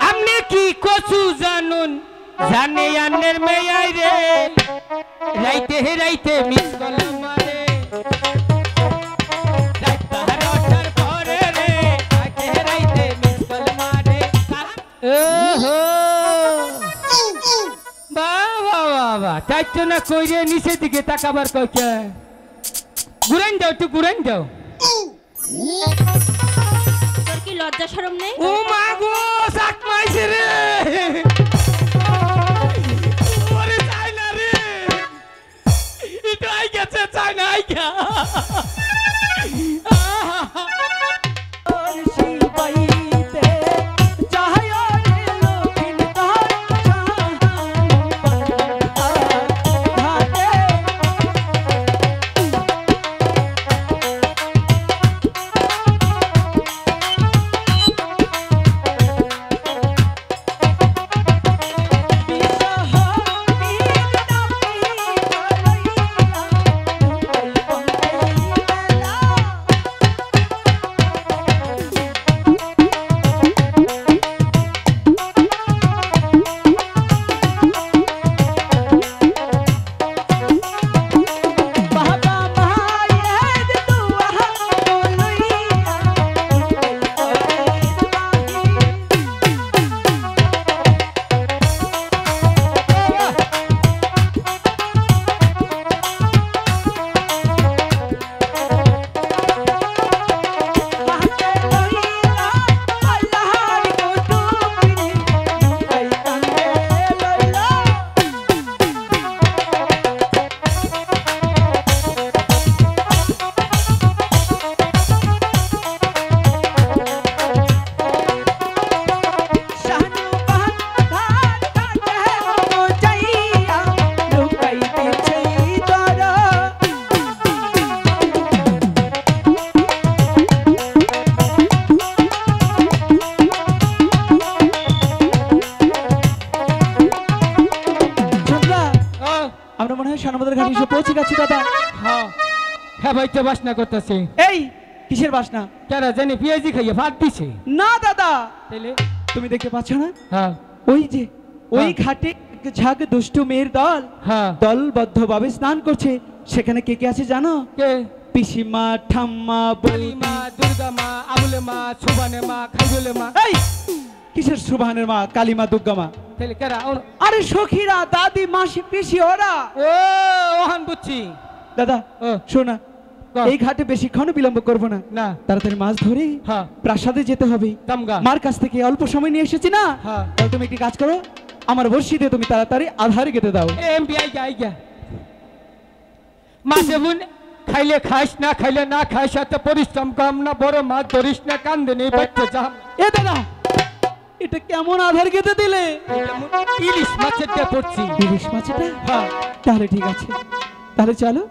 আমনে কি কচু জানুন জানে আন্নের মেয়াই রে রাইতে রাইতে মিস কল মারে রাইতার পরে রে রাইতে রাইতে মিস কল মারে ওহো বাবা বাবা চাইতো না কইরে নিচে দিকে তাকাবার কইকে ঘুরাইন দাও একটু ঘুরাইন দাও তোর কি লজ্জা শরম নেই ও মা গো সাক মাইছে রে ওরে চাই না রে এটা আই গেছে চাই না আই গা বাসনা করতেছে এই কিসের বাসনা কেন জানি পেঁয়াজি খাইয়ে ভাত দিছে না দাদা তাইলে তুমি দেখতে পাচ্ছ না হ্যাঁ ওই যে ওই ঘাটে ঝাঁক দুষ্টু মেয়ের দল হ্যাঁ দলবদ্ধভাবে স্নান করছে সেখানে কে কে আছে জানো কে পিসিমা ঠাম্মা বলিমা দুর্গা মা আবুলে মা সুবানে মা খাইজুলে মা এই কিসের সুবহানের মা কালিমা দুর্গা মা তাইলে কেরা আরে সখীরা দাদি মাসি পিসি ওরা ও ওহান বুঝছি দাদা শোনা এই ঘাটে বেশিক্ষণ বিলম্ব করবো না না তাড়াতাড়ি মাছ ধরে প্রাসাদে যেতে হবে মার কাছ থেকে অল্প সময় নিয়ে এসেছি না তাহলে তুমি একটি কাজ করো আমার বর্ষি দিয়ে তুমি তাড়াতাড়ি আধারে গেতে দাও এমপি আইগা মাছে বুন খাইলে খাইস না খাইলে না খাইস এত পরিশ্রম কম না বড় মাছ ধরিস না কান্দে নেই বাচ্চা যা এ দাদা এটা কেমন আধার গেতে দিলে ইলিশ মাছের দিয়ে পড়ছি ইলিশ মাছটা হ্যাঁ তাহলে ঠিক আছে তাহলে চলো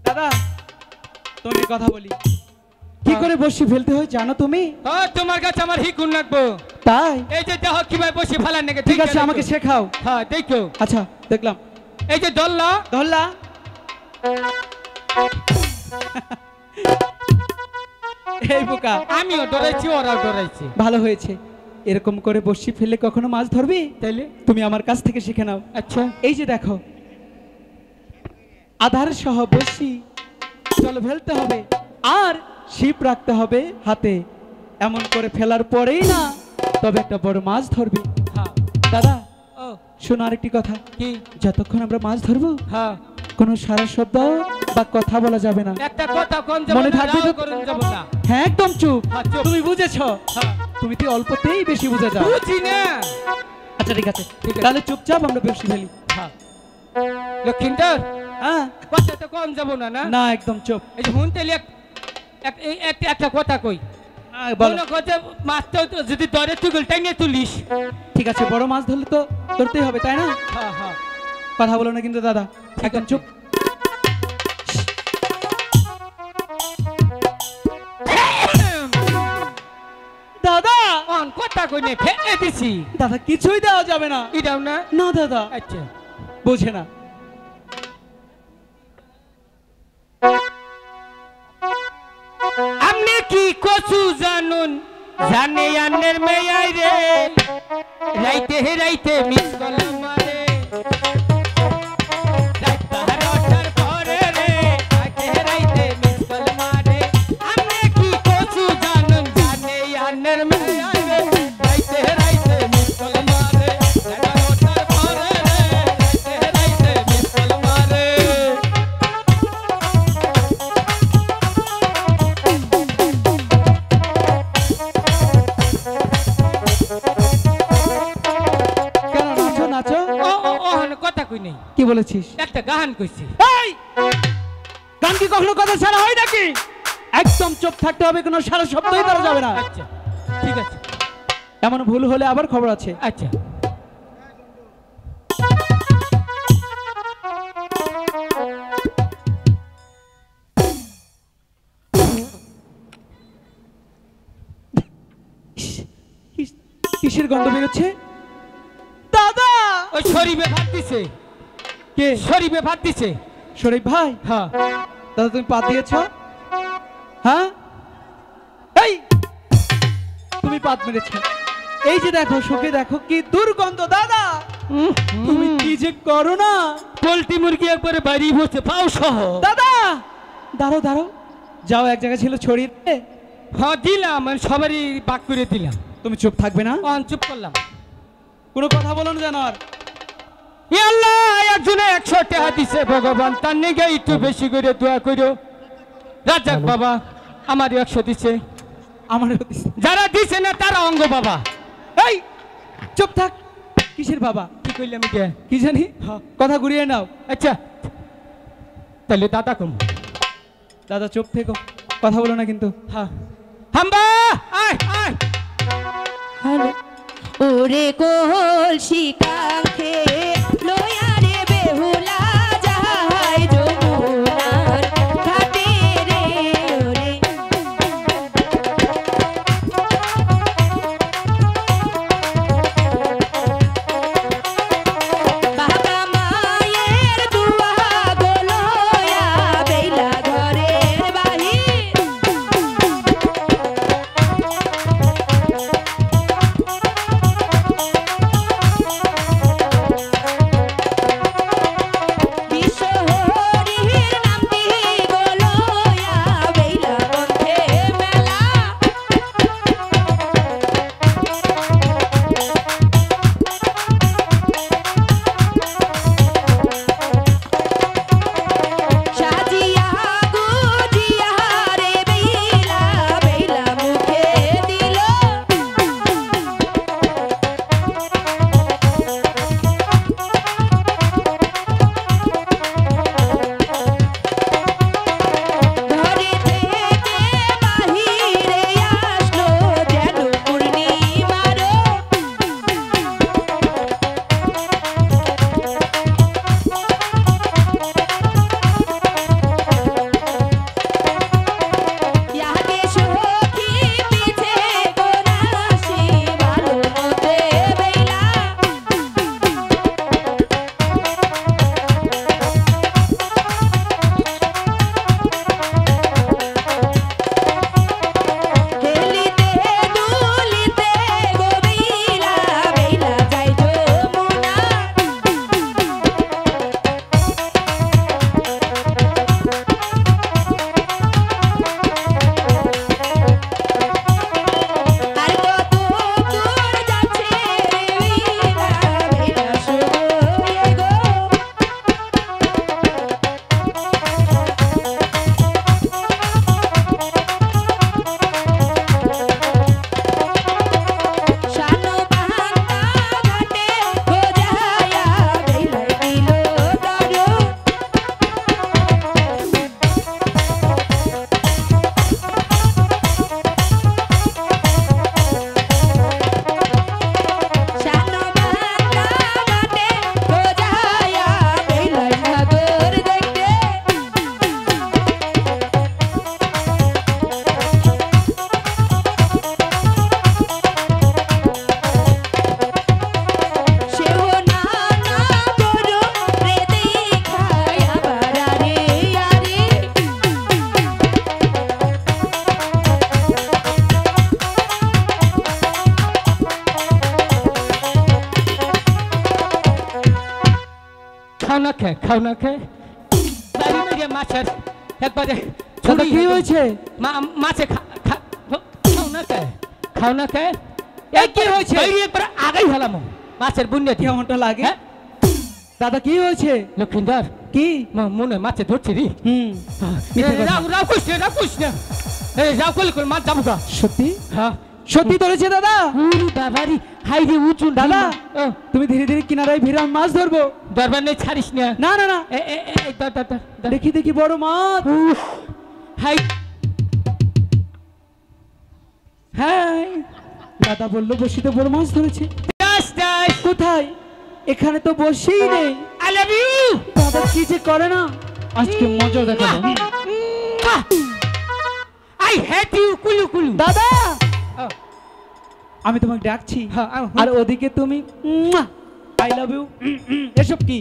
দাদা তুমি কথা বলি কি করে বসি ফেলতে হয় জানো তুমি তোমার কাছে আমার হিকুন লাগবো তাই এই যে দেখো কিভাবে বসি ফেলার নাকি ঠিক আছে আমাকে শেখাও হ্যাঁ দেখো আচ্ছা দেখলাম এই যে দল্লা দল্লা এই বোকা আমিও ডরাইছি ওরাও ডরাইছি ভালো হয়েছে এরকম করে বসি ফেলে কখনো মাছ ধরবি তাইলে তুমি আমার কাছ থেকে শিখে নাও আচ্ছা এই যে দেখো আধার সহ বসি চলো ফেলতে হবে আর ছিপ রাখতে হবে হাতে এমন করে ফেলার পরেই না তবে একটা বড় মাছ ধরবি হ্যাঁ দাদা শোনো আরেকটি কথা কি যতক্ষণ আমরা মাছ ধরবো হ্যাঁ কোনো সারা শব্দ বা কথা বলা যাবে না একটা কথা কোন মনে থাকবে তো করুন যাব না হ্যাঁ একদম চুপ তুমি বুঝেছো তুমি তো অল্পতেই বেশি বুঝে যাও বুঝি না আচ্ছা ঠিক আছে তাহলে চুপচাপ আমরা বেশি ফেলি হ্যাঁ লক্ষিন্দর হ্যাঁ কথা তো কম যাব না না না একদম চুপ এই যে হুন তেলি একটা কথা কই বলো কথা মাছ তো যদি ধরে তুই টাইনে তুলিস ঠিক আছে বড় মাছ ধরলে তো ধরতেই হবে তাই না হ্যাঁ হ্যাঁ কথা বলো না কিন্তু দাদা একদম চুপ দাদা অন কথা কই নে ফেলে দিছি দাদা কিছুই দেওয়া যাবে না এটাও না না দাদা আচ্ছা বোঝে না আপনি কি কচু জানুন জানে আন্নের মেয়াই রে রাইতে রাইতে মিস কল মারে রাত 12টার পরে রে রাইতে রাইতে মিস কল মারে আমি কি কছু জানুন জানে আন্নের মেয়াই রে রাইতে রাইতে মিস কল মারে 11টার পরে রে রাইতে রাইতে মিস কল মারে কেন নাচো নাচো? কথা কই নেই কি বলেছিস? একটা গান কইছি এই গান কি কখনো কথা ছাড়া হয় নাকি? একদম চুপ থাকতে হবে, কোনো সারা শব্দই করা যাবে না। আচ্ছা ঠিক আছে এমন ভুল হলে আবার খবর আছে। আচ্ছা কিসের গন্ধ বেরোচ্ছে? দাদা! ওই শরীফে ভাত দিছে কে? শরীফে ভাত দিছে শরীফ ভাই? হ্যাঁ দাদা তুমি পাত দিয়েছ? হ্যাঁ এই তুমি পাত মেরেছ। এই যে দেখো, শুকে দেখো কি দুর্গন্ধ। দাদা তুমি কি যে করো না। পোল্ট্রি মুরগি একবারে বাড়ি বসে পাও সহ। দাদা দাঁড়ো দাঁড়ো, যাও এক জায়গায় ছিল ছড়িয়ে দে। হ্যাঁ দিলাম, আমি সবারই বাক করে দিলাম। তুমি চুপ থাকবে না? অন চুপ করলাম। কোনো কথা বলো না জানো? আর এ আল্লাহ, একজনে 100 টাকা দিছে, ভগবান তার নিগে একটু বেশি করে দোয়া করো। রাজাক বাবা আমার 100 দিছে, আমার যারা দিছে না তারা অঙ্গ বাবা। এই চুপ থাক। কিসের বাবা? কি কইলাম এটা? কি জানি, কথা ঘুরিয়ে নাও। আচ্ছা তাহলে দাদা কম। দাদা চুপ থেকো, কথা বলো না কিন্তু। হ্যাঁ হাম্বা আয় আয়। ওরে কলসি কাঙ্খে লয়া রে বেহুলা যাহাই যমুনার ঘাটে রে ওরে বাবা মায়ের দুয়া গোলয়া বেলা ঘরের বাহির খাও না খে বাড়ি মেরে মাছের একবারে দাদা কি হয়েছে? মাছে খাও না খে এ কি হয়েছে? বাইরে একবার আগেই হলাম মাছের বুন্ডে কেমনটা লাগে? দাদা কি হয়েছে? লক্ষিন্দর কি মনে মাছে ধরছি রে রাও কৃষ্ণ রাও কল মাছ যাবো গা সত্যি হ্যাঁ সত্যি ধরেছে দাদা? বাবারি হাই রে উঁচু দাদা তুমি ধীরে ধীরে কিনারায় ভিড়ে আমি মাছ ধরবো। দরবার নেই ছাড়িস না না না না দেখি দেখি বড় মাছ। হাই হ্যাঁ দাদা বললো বসিতে বড় মাছ ধরেছে। কোথায়? এখানে তো বসেই নেই। আই লাভ ইউ দাদা কি যে করে না, আজকে মজা দেখাবো। আই হেট ইউ কুলু কুলু। দাদা আমি তোমাকে ডাকছি আর ওদিকে তুমি আই লাভ ইউ এসব কি?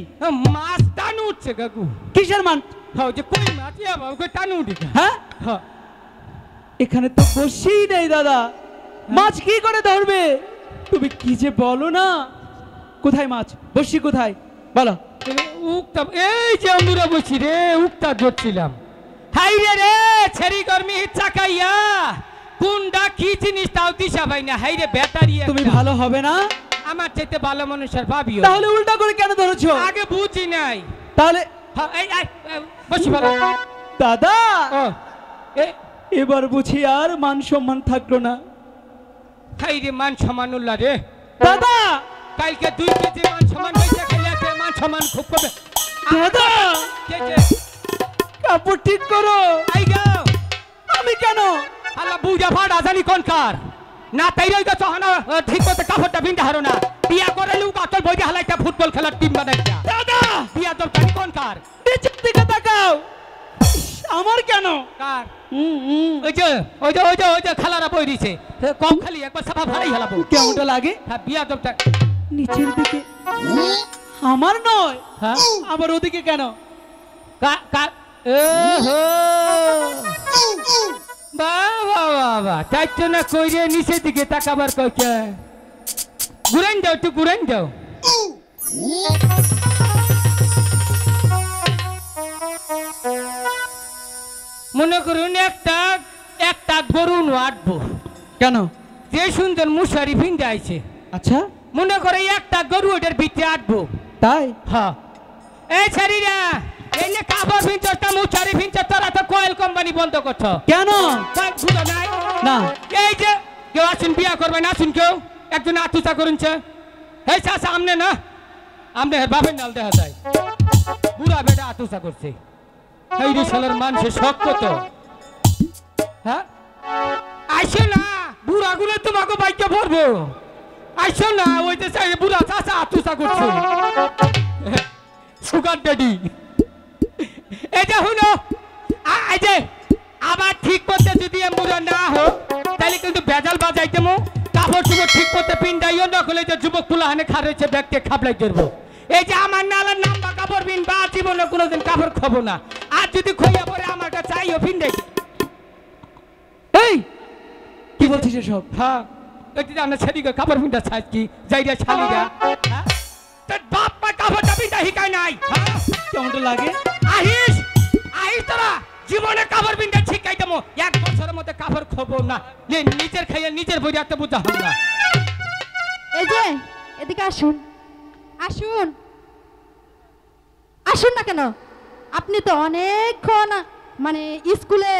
মাছ টানু উঠছে কাকু। কিসের মান? হ্যাঁ যে কই মাছ ইয়া বাবু টানু উঠে। হ্যাঁ এখানে তো বসেই নেই দাদা, মাছ কি করে ধরবে? তুমি কি যে বলো না। কোথায় মাছ? বসি কোথায় বলো? উক্তা এই যে আমরা বসি রে উক্তা ধরছিলাম। হাই রে রে ছেড়ি গরমি চাকাইয়া কোনটা কি জিনিস তাও দিশা ভাই না। হাই রে ব্যাটারি তুমি ভালো হবে না। আমার চাইতে ভালো মানুষের ভাবিও। তাহলে উল্টা করে কেন ধরেছো? আগে বুঝি নাই। তাহলে এই বসি ভালো দাদা এ এবার বুঝি আর মান সম্মান থাকলো না। হাই রে মান সম্মান উল্লা রে দাদা। কালকে 2 কেজি মান সম্মান হইছে খেলে আছে মান সম্মান খুব কমে। দাদা কে কাপড় ঠিক করো। আই গাও আমি কেন? আল্লাহ বুঝা ফাড়া জানি কোন কার না তাই রইগা চহানা ঠিক মতো কাপড়টা বিন্দা হারো না। বিয়া করে লুক আতল বইতে হালাইটা ফুটবল খেলার টিম বানাইতা। দাদা বিয়া তো জানি কোন কার। নিচের দিকে তাকাও। আমার কেন? কার? ওই যে খালারা বই দিছে কম খালি একবার সাফা ভাড়াই হেলাবো। কেমনটা লাগে? হ্যাঁ বিয়া তো নিচের দিকে আমার নয়। হ্যাঁ আবার ওদিকে কেন? বাবা চাইছো না কইরে নিচের দিকে তাকাবার কইছে। ঘুরাইন দাও একটু ঘুরাইন দাও। মনে করুন একটা গরু আটবো কেন? যে সুন্দর মুশারি ভিন্দে আইছে। আচ্ছা মনে করে একটা গরু ওটার ভিতরে আটবো। তাই? হ্যাঁ এই ছাড়িরা এই যে কাপড় ভিনচটা মুশারি ভিনচ তোরা তো কয়েল কোম্পানি বন্ধ করছ কেন? বুঝো নাই না এই যে কেউ আসুন বিয়া করবে না আসুন কেউ একজন আতুচা করুনছে। এই চাষা আমনে না আমনে বাপের নাল দেখা যায় বুড়া বেটা আতুচা করছে। এই রে শালার মানুষের শখ কত। হ্যাঁ আইসো না বুড়া গুলো তোমাকে বাইকে ভরবো। আইসো না ওই যে বুড়া চাষা আতুচা করছে সুগার ড্যাডি। এই যে হুনো এই যে আবার ঠিক করতে যদি বুড়া না হোক তাহলে কিন্তু বেজাল বাজাইতে মো কাপড় চুপড় ঠিক করতে পিন্ডাইও না হলে যে যুবক পুলাহানে খারেছে ব্যাগকে খাবলাই ধরবো। এই যে আমার নালার নাম বা কাপড় বিন বা জীবনে কোনোদিন কাপড় খাবো না। আর যদি খইয়া পরে আমার কাছে চাইও পিন্ডাই। এই কি বলছিস এসব? হ্যাঁ এটি আমরা ছেড়িকে কাপড় পিন্ডা চাই কি যাইরা ছালিরা তোর বাপ মা কাপড়টা পিন্ডা হিকাই নাই। কেমনটা লাগে? আহিস তোরা জীবনে কাপড় পিন্ডা শিখাই দেবো। 1 বছরের মধ্যে কাপড় খাবো না। নিজের খাইয়ে নিজের বই রাখতে বুঝা হবে না। এই যে এদিকে আসুন আসুন আসুন না কেন? আপনি তো অনেকক্ষণ মানে স্কুলে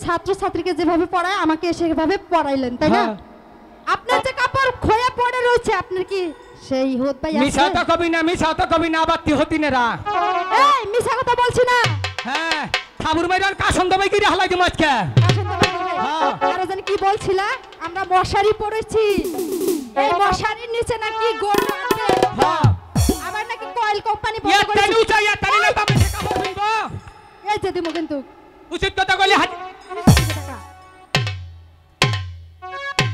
ছাত্রছাত্রীকে যেভাবে পড়ায় আমাকে সেভাবে পড়াইলেন তাই না? আপনার যে কাপড় খোয়া পড়ে রয়েছে আপনার কি সেই হোত ভাই আছে? মিছা তো কবি না আবার তিহতি নেরা। এই মিছা কথা বলছি না। হ্যাঁ খাবুর মাইরার কাসন দবাই কি হালাই দিম আজকে। আরে জানি কি বলছিলা? আমরা মশারি পড়েছি। এই মশারির নিচে নাকি গরু আছে। হ্যাঁ আবার নাকি কয়েল কোম্পানি বন্ধ ইয়া করেছে। তানু চাই ইয়া তানি না বাবা সে কাপড় পিনবো। এই যে দিমু কিন্তু উচিত কথা কইলে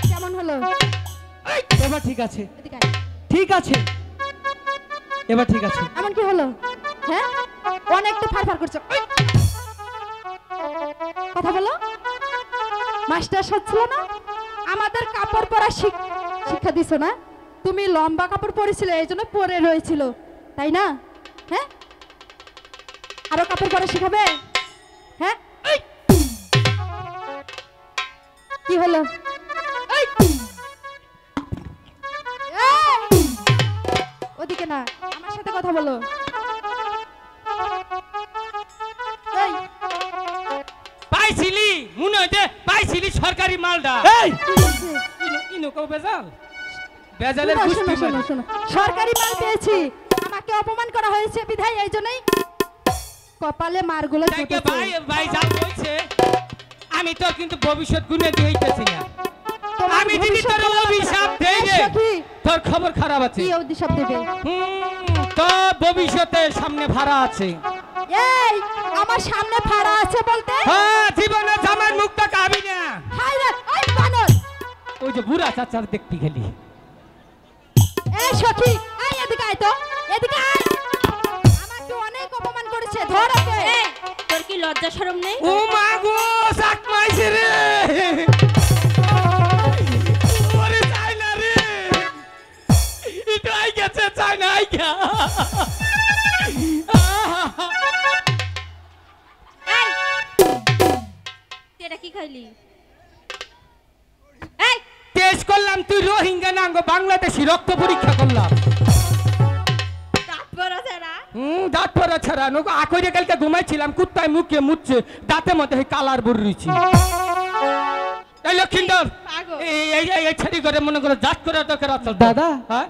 কেমন হলো? এবার ঠিক আছে এদিকে আয়। ঠিক আছে এবার ঠিক আছে। এমন কি হলো? হ্যাঁ অনেক তো ফারফার করছো। কথা বলো। মাস্টার হচ্ছিল না? আমাদের কাপড় পরা শিক্ষা দিছো না? তুমি লম্বা কাপড় পরেছিলে এই জন্য পরে রয়েছিল তাই না? হ্যাঁ আরো কাপড় পরা শিখাবে? হ্যাঁ কি হলো? এই! এই! ওদিকে না, আমার সাথে কথা বলো। এই, পাইছিলি মনে হয় যে পাইছিলি সরকারি মালটা। এই কি হয়েছে? ইনো কও বেজাল বেজালের শোনো, গুষ্টি শোনো, মারি। শোনো, সরকারি মাল পেয়েছি, আমাকে অপমান করা হয়েছে বিধায় এই জন্যই কপালে মারগুলো তাকে জুটেছে। ভাই ভাই যা বলছে আমি তো কিন্তু ভবিষ্যৎ গুনে দিতেছি না। তোমার আমি যদি ভবিষ্যৎ তোর বলো না। অভিশাপ দেই রে, সখী, তোর খবর খারাপ আছে। কি অভিশাপ দেবে? তো ভবিষ্যতে সামনে ভাড়া আছে। এই আমার সামনে ফাড়া আছে বলতে? হ্যাঁ, জীবনে জামাই মুখটা কাবি না। হাই রে, ওই বানর! ওই যে বুড়া চাচার দেখতে গেলি। এই সখী, এই এদিকে আয় তো, এদিকে আয়। আমাকে অনেক অপমান করেছে, ধর ওকে। এই, তোর কি লজ্জা শরম নেই? ও মা গো, চাক মাইছে রে। ওরে চাই না রে। এটা আই গেছে, চাই না আই গা। এই, তুই এটা কি খাইলি? এই, টেস্ট করলাম তুই রোহিঙ্গা না আঙ্গ বাংলাদেশি, রক্ত পরীক্ষা করলাম। দাঁত বড় ছাড়া। দাঁত পরা ছাড়া নগো আকইরে কালকে ঘুমাইছিলাম, কুত্তায় মুখে মুচ্ছে দাঁতের মধ্যে এই কালার বড়িছি। এই লক্ষিন্দর, পাগল। এই ছাড়ি করে মনে করো জাত করে তোকে রাখল। দাদা হ্যাঁ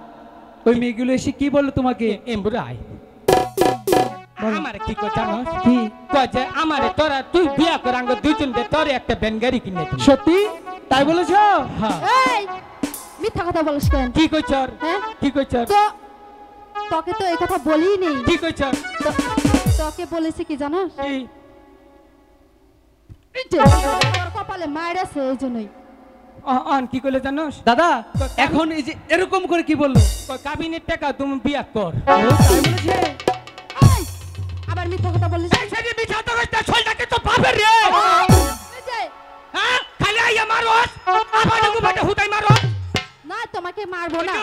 ওই মেয়েগুলো এসে কি বললো তোমাকে? এমবুরে আয়। আমারে কি কই জানোস? কি কয় যে আমারে তোরা তুই বিয়া করে আঙ্গ দুইজন দে তোরে একটা ভ্যান গাড়ি কিনে দিই। সত্যি তাই বলেছো? হ্যাঁ। এই মিথ্যা কথা বলিস কেন? কি কইছর? হ্যাঁ? কি কইছর? তো তোকে তো এই কথা বলিই নি। কি কইছর? তোকে বলেছি কি জানোস? কি? তোর কপালে মায়ের আছে এই জন্যই। অন কি কইলে জানোস? দাদা এখন এই যে এরকম করে কি বললো? কয় কাবিনের টাকা তুমি বিয়া কর। ও তাই বলেছে? এই, আবার মিথ্যা কথা বলিস? এই ছেলে মিছা তো কইতা ছলটাকে তো পাবের রে। এই যে, হ্যাঁ খালি আইয়া মারোস, আবার ডগু বাটা হুতাই মারোস। না তোমাকে মারবো না।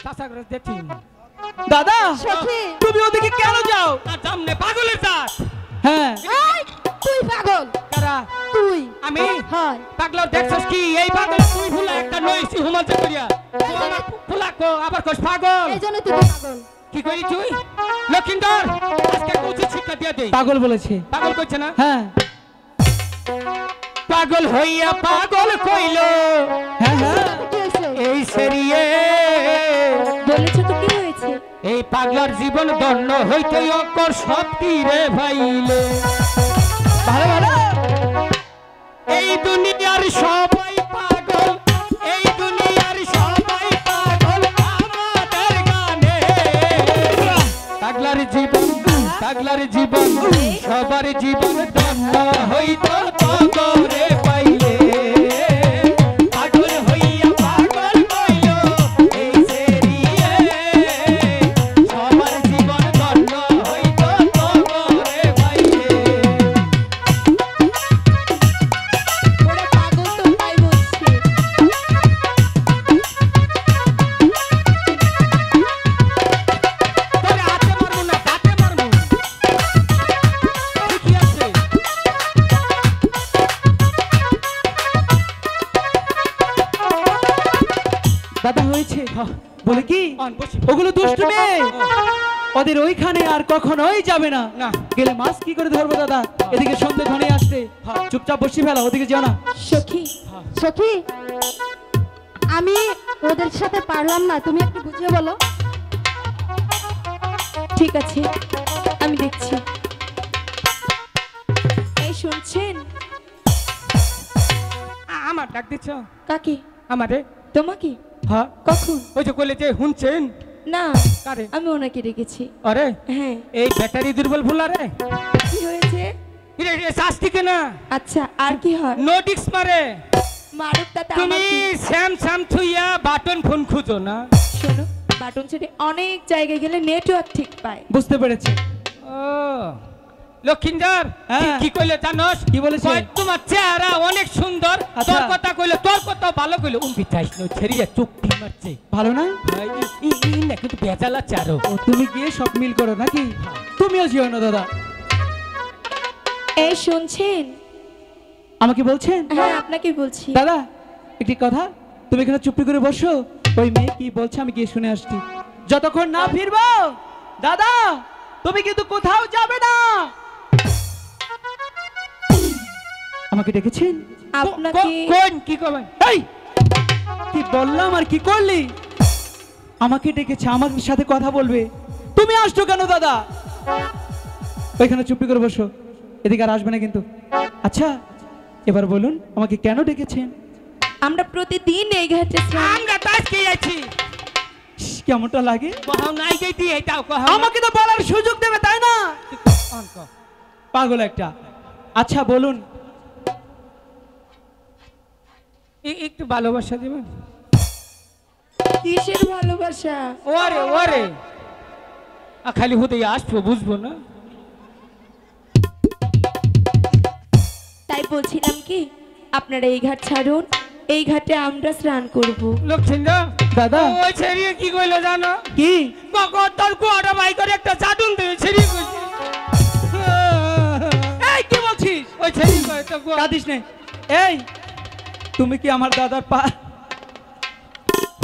চাচা করে দেখি দাদা সখী, তুমি ওদিকে কেন যাও? আর সামনে পাগলের জাত। হ্যাঁ এই, তুই পাগল, কারা? তুই। আমি? হয়। পাগল দেখছস কি এই পাগল তুই ফুলা একটা নইছি হুমানতে করিয়া। তুই আমার ফুলা কো আবার কস পাগল। এই জন্য তুই পাগল। কি করি তুই? লক্ষিন্দর আজকে উচিত শিক্ষা দিয়ে দেই। পাগল বলেছে। পাগল কইছে না? হ্যাঁ পাগল হইয়া পাগল কইলো হ্যাঁ হ্যাঁ কি হয়েছে? এই সেরিয়ে। বলেছো তো কি হয়েছে? এই পাগলার জীবন দণ্ড হইতে অকর সব কি রে ভাইলে। ভালো ভালো এই দুনিয়ার সবাই পাগল, এই দুনিয়ার সবাই পাগল আমাদের গানে। পাগলার জীবন, পাগলার জীবন, সবার জীবন দণ্ড হইতো তগরে পাইলে। পাগল হইয়া পাগল কইলো এই সেরিয়ে। সবার জীবন দণ্ড হইতো তগরে পাইলে। ওরা পাগল তো তাই বলছি। তোরে হাতে মারবো না, দাঁতে মারবো। ঠিকই আছে। দাদা হয়েছে বলে কি অন বসি। ওগুলো দুষ্টু মেয়ে, ওদের ওইখানে আর কখনোই যাবে না। না। গেলে মাছ কি করে ধরবো দাদা? এদিকে সন্ধে ধনে আসছে, চুপচাপ বসে ফেলা, ওদিকে যেও না। সখী, সখী, আমি ওদের সাথে পারলাম না, তুমি একটু বুঝিয়ে বলো। ঠিক আছে, আমি দেখছি। এই শুনছেন? আমার ডাক দিচ্ছ? কাকে? আমারে? তোমাকে? হ্যাঁ। কখন? ওই যে কইলে যে শুনছেন। না, কারে? আমি ওনাকে রেখেছি। আরে হ্যাঁ, এই ব্যাটারি দুর্বল ভুলা রে। কি হয়েছে? এ শাস্তিকে না আচ্ছা, আর কি হয়? নো ডিক্স মারে। মারুক তাতে তুমি আমার কি? স্যাম থুইয়া বাটন ফোন খুঁজো না। শোনো, বাটন ছেড়ে অনেক জায়গায় গেলে নেটওয়ার্ক ঠিক পায়। বুঝতে পেরেছি। ও লক্ষিন্দর হ্যাঁ। কি কইলে জানোস? কি বলেছে? কয় তোমার চেহারা অনেক সুন্দর, আচ্ছা। তোর কথা কইলে তোর কথা ভালো কইলে উম্পি চাইছ না ছেড়িয়া চুক্তি মারছে। ভালো না? না কিন্তু বেজালা চারো। ও তুমি গিয়ে সব মিল করো নাকি? তুমিও যেও না দাদা। এই শুনছেন? আমাকে বলছেন? হ্যাঁ আপনাকে বলছি। দাদা একটি কথা, তুমি এখানে চুপটি করে বসো, ওই মেয়ে কি বলছে আমি গিয়ে শুনে আসছি। যতক্ষণ না ফিরবো দাদা তুমি কিন্তু কোথাও যাবে না। আমাকে ডেকেছেন? আপনাকে কোন কি করবেন? এই কি বললাম আর কি করলি? আমাকে ডেকেছে, আমার সাথে কথা বলবে, তুমি আসছো কেন দাদা? ওইখানে চুপটি করে বসো, এদিকে আর আসবে না কিন্তু। আচ্ছা এবার বলুন আমাকে কেন ডেকেছেন? আমরা প্রতিদিন এই ঘাটে স্নান আমরা তো আজকে যাচ্ছি। কেমনটা লাগে? কহাও নাই গেছি এটাও কহাও। আমাকে তো বলার সুযোগ দেবে তাই না? পাগল একটা। আচ্ছা বলুন। একটু ভালোবাসা দিবেন? কিসের ভালোবাসা? ওরে ওরে খালি হতে আসবো বুঝবো না। তাই বলছিলাম কি আপনারা এই ঘাট ছাড়ুন, এই ঘাটে আমরা স্নান করব। লক্ষ্মীন্দা দাদা ওই ছেড়িয়ে কি কইলো জানো? কি? তোর কুয়াটা বাই করে একটা চাটুন দিয়ে ছেড়িয়ে কইছে। এই কি বলছিস? ওই ছেড়িয়ে কই তো কাঁদিস নে। এই তুমি কি আমার দাদার পা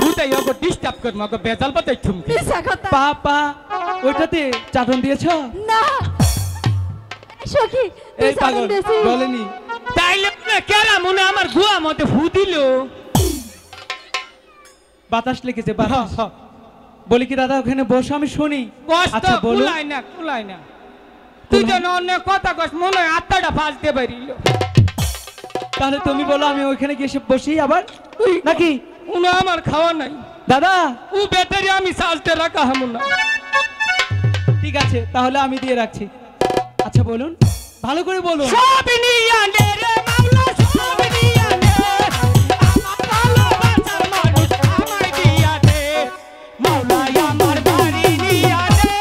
হুটাই ওকে ডিস্টার্ব কর মগে বেজাল পাতাই ঠুমকি। মিশা কথা। পা পা ওইটাতে চাটন দিয়েছো? না সখী তুই এই পাগল চাটন দিয়েছিস? বলেনি। তাইলে না কেরা মনে আমার গুয়া মতে ফু দিল। বাতাস লেগেছে বাতাস। বলি কি দাদা ওখানে বসো আমি শুনি। কষ্ট আচ্ছা বলুন। কুলাই না কুলাই না। তুই তো অন্য কথা কস মনে হয় আত্মাটা ফাঁসতে পারিল। তাহলে তুমি বলো আমি ওইখানে গিয়ে এসে বসি আবার নাকি? উনো আমার খাওয়া নাই দাদা। ও ব্যাটারি আমি সাজতে রাখা হামু না। ঠিক আছে তাহলে আমি দিয়ে রাখছি। আচ্ছা বলুন ভালো করে বলুন। সব নিয়া নে রে মাওলা সব নিয়া নে। আমার ভালোবাসার মানুষ আমায় দিয়া দে। মাওলা আমার বাড়ি নিয়া দে।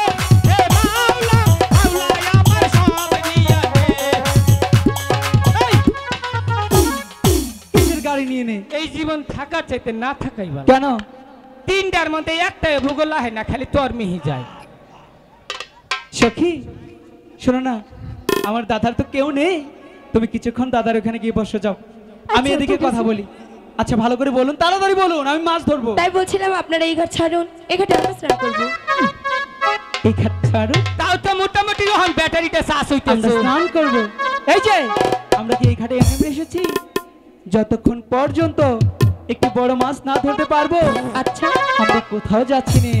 হে মাওলা মাওলা আমার সব নিয়া দে। এই, কিসের গাড়ি নিয়ে নে? এই জীবন থাকার চাইতে না থাকাই ভালো। কেন? তিনটার মধ্যে একটাই ভূগোল আহে না, খালি তোর মিহি যায়। সখী শোনো না, আমার দাদার তো কেউ নেই, তুমি কিছুক্ষণ দাদার ওখানে গিয়ে বসে যাও, আমি আচ্ছা, এদিকে ঠিক আছে। কথা বলি। আচ্ছা ভালো করে বলুন, তাড়াতাড়ি বলুন, আমি মাছ ধরবো। তাই বলছিলাম আপনারা এই ঘাট ছাড়ুন, এই ঘাটে আমরা স্নান করব। এই ঘাট ছাড়ো, তাও তো মোটামুটি যখন ব্যাটারিটা চার্জ আমরা হইতেছে। স্নান করবো। এই যে আমরা কি এই ঘাটে নেমে এসেছি, যতক্ষণ পর্যন্ত একটি বড় মাছ না ধরতে পারবো আচ্ছা আমরা কোথাও যাচ্ছি না।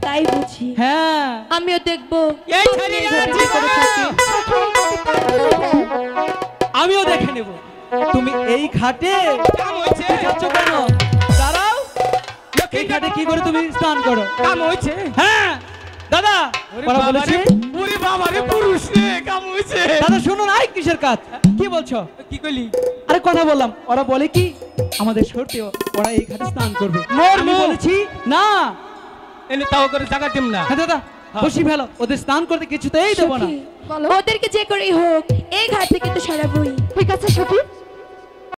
তাই বুঝি, হ্যাঁ আমিও দেখবো এই ছেলে এই ঘাটে কি করে জীবন। থাকে। আমিও দেখে নেব তুমি এই ঘাটে কাম হইছে যাচ্ছ কেন। দাঁড়াও, এই ঘাটে কি করে তুমি স্নান করো? কাম হইছে। হ্যাঁ দাদা, ওরে ওরা বাবা বলেছে। রে, ওরে বাবা রে, পুরুষ রে, কাম হইছে। দাদা শুনুন, আই কিসের কাজ, কি বলছো? কি কইলি? আরে কথা বললাম, ওরা বলে কি আমাদের সরতে ওরা এই ঘাটে স্নান করবে। আমি বলেছি না। এনে তাও করে জায়গা দিম না। হ্যাঁ দাদা বসি ফেলো, ওদের স্নান করতে কিছুতেই দেবো না। সখী, বলো। ওদেরকে যে করেই হোক এই ঘাট থেকে তো সরাবই। ঠিক আছে সখী,